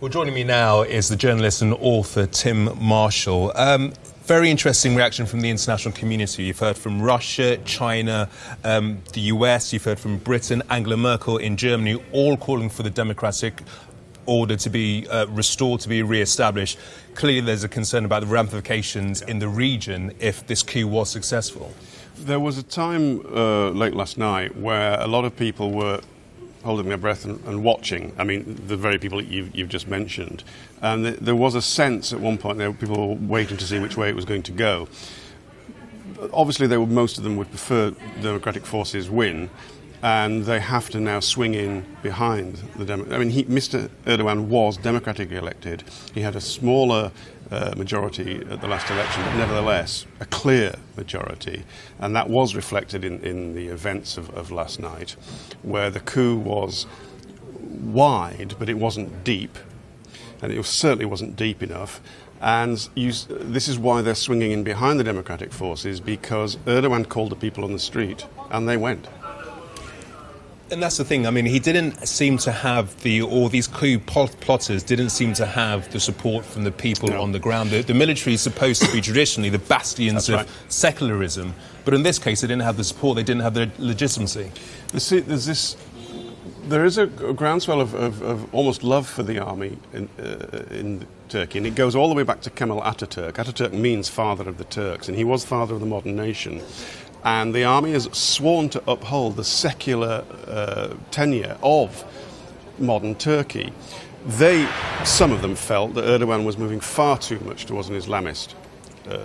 Well, joining me now is the journalist and author Tim Marshall. Very interesting reaction from the international community. You've heard from Russia, China, the US, you've heard from Britain, Angela Merkel in Germany, all calling for the democratic order to be restored, to be re-established. Clearly there's a concern about the ramifications in the region if this coup was successful. There was a time late last night where a lot of people were holding their breath and watching. I mean, the very people that you've just mentioned. And there was a sense at one point that people were waiting to see which way it was going to go. Obviously, most of them would prefer democratic forces win, and they have to now swing in behind the Mr. Erdogan was democratically elected. He had a smaller majority at the last election, but nevertheless a clear majority, and that was reflected in the events of last night, where the coup was wide, but it wasn't deep, and it certainly wasn't deep enough. And this is why they're swinging in behind the democratic forces, because Erdogan called the people on the street, and they went. And that's the thing. I mean, he didn't seem to have all these coup plotters didn't seem to have the support from the people on the ground. The military is supposed to be traditionally the bastions of secularism, but in this case, they didn't have the support. They didn't have the legitimacy. There is a groundswell of almost love for the army in Turkey, and it goes all the way back to Kemal Atatürk. Atatürk means father of the Turks, and he was father of the modern nation. And the army has sworn to uphold the secular tenure of modern Turkey. Some of them felt that Erdogan was moving far too much towards an Islamist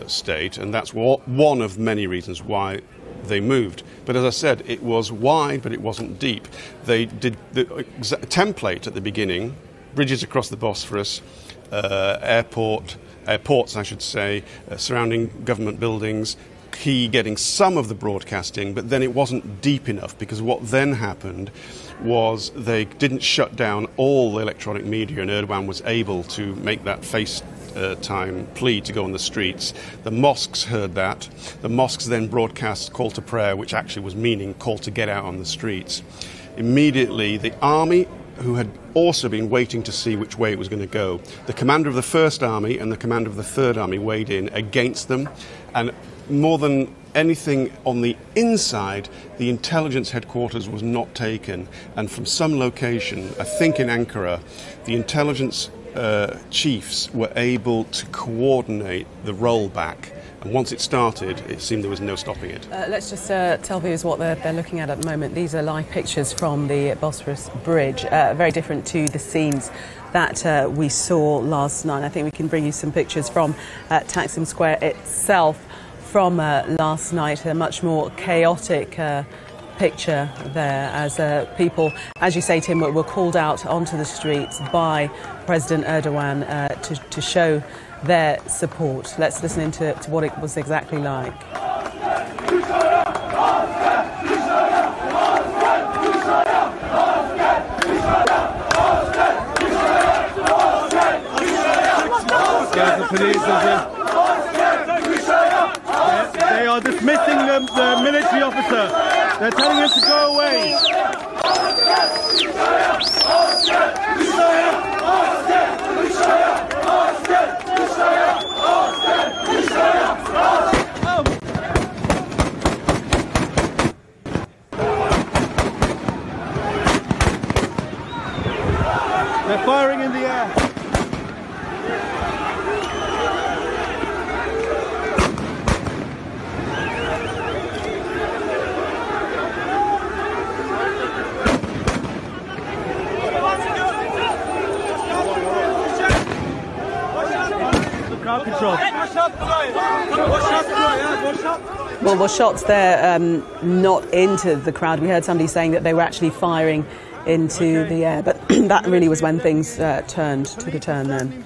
state, and that's one of many reasons why they moved. But as I said, it was wide, but it wasn't deep. They did the template at the beginning: bridges across the Bosphorus, airports, I should say, surrounding government buildings. Key getting some of the broadcasting, but then it wasn't deep enough, because what then happened was they didn't shut down all the electronic media, and Erdogan was able to make that FaceTime plea to go on the streets. The mosques heard that. The mosques then broadcast call to prayer, which actually was meaning call to get out on the streets. Immediately, the army, who had also been waiting to see which way it was going to go, the commander of the First Army and the commander of the Third Army weighed in against them, and more than anything on the inside, the intelligence headquarters was not taken, and from some location, I think in Ankara, the intelligence chiefs were able to coordinate the rollback. And once it started, it seemed there was no stopping it. Let's just tell viewers what they're looking at the moment. These are live pictures from the Bosphorus Bridge, very different to the scenes that we saw last night. I think we can bring you some pictures from Taksim Square itself from last night, a much more chaotic picture there, as people, as you say, Tim, were called out onto the streets by President Erdogan to show their support. Let's listen into what it was exactly like. The police they are dismissing the military officer. They're telling him to go away. They're firing in the air. Well, were shots there not into the crowd? We heard somebody saying that they were actually firing into the air, but that really was when things took a turn then.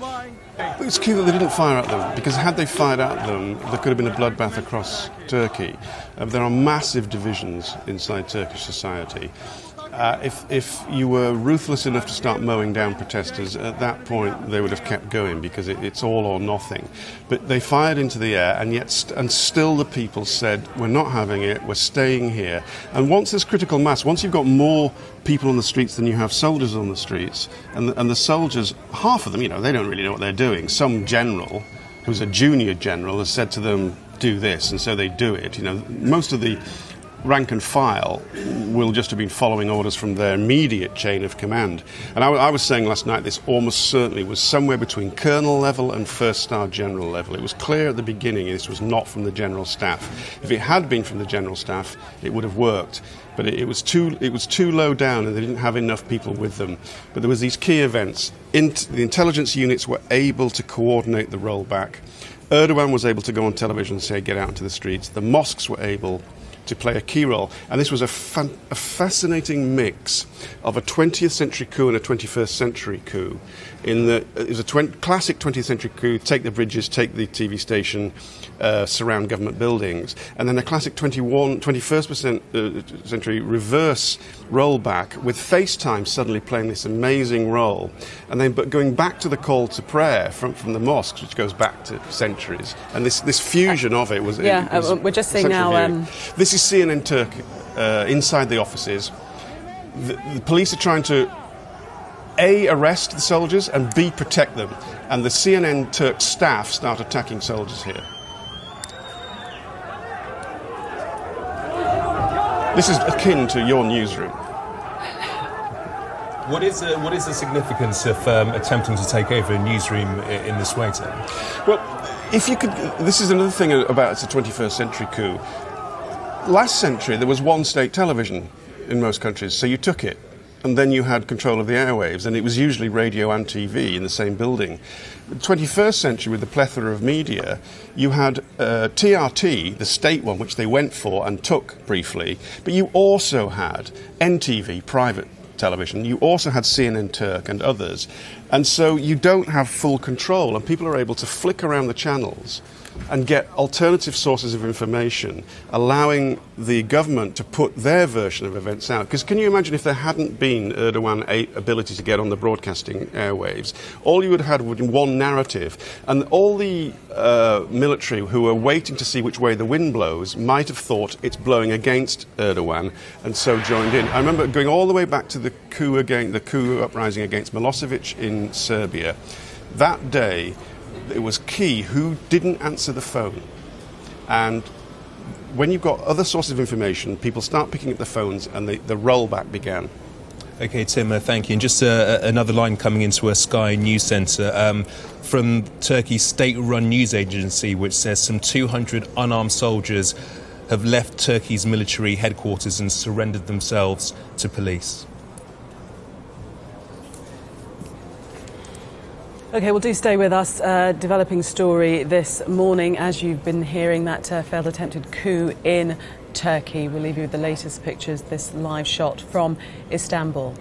It's key that they didn't fire at them, because had they fired at them, there could have been a bloodbath across Turkey. There are massive divisions inside Turkish society. If you were ruthless enough to start mowing down protesters, at that point they would have kept going because it's all or nothing. But they fired into the air, and still the people said, we're not having it, we're staying here. And once there's critical mass, once you've got more people on the streets than you have soldiers on the streets, and the soldiers, half of them, they don't really know what they're doing. Some general, who's a junior general, has said to them, do this, and so they do it. Most of the rank and file will just have been following orders from their immediate chain of command. And I was saying last night this almost certainly was somewhere between colonel level and first-star general level. It was clear at the beginning this was not from the general staff. If it had been from the general staff, it would have worked. But it was too low down, and they didn't have enough people with them. But there was these key events. The intelligence units were able to coordinate the rollback. Erdogan was able to go on television and say, get out into the streets. The mosques were able to play a key role. And this was a fascinating mix of a 20th century coup and a 21st century coup. It was a classic 20th century coup, take the bridges, take the TV station, surround government buildings. And then a classic 21st century reverse rollback with FaceTime suddenly playing this amazing role. And then but going back to the call to prayer from the mosques, which goes back to centuries. And this fusion of it was... we're just seeing now... This is CNN Turkey inside the offices. The police are trying to A, arrest the soldiers, and B, protect them. And the CNN Turk staff start attacking soldiers here. This is akin to your newsroom. What is the significance of attempting to take over a newsroom in this way, Tim? Well, if you could... This is another thing about it's a 21st century coup. Last century, there was one state television in most countries, so you took it. And then you had control of the airwaves, and it was usually radio and TV in the same building. The 21st century, with the plethora of media, you had TRT, the state one, which they went for and took briefly, but you also had NTV, private television. You also had CNN Turk and others. And so you don't have full control, and people are able to flick around the channels and get alternative sources of information, allowing the government to put their version of events out. Because can you imagine if there hadn't been Erdogan's ability to get on the broadcasting airwaves, all you would have had would be one narrative, and all the military who were waiting to see which way the wind blows might have thought it's blowing against Erdogan, and so joined in. I remember going all the way back to the coup uprising against Milosevic in Serbia. That day, it was key who didn't answer the phone. And when you've got other sources of information, people start picking up the phones, and the rollback began. OK, Tim, thank you. And just another line coming into a Sky News Centre from Turkey's state-run news agency, which says some 200 unarmed soldiers have left Turkey's military headquarters and surrendered themselves to police. OK, well, do stay with us. Developing story this morning, as you've been hearing, that failed attempted coup in Turkey. We'll leave you with the latest pictures, this live shot from Istanbul.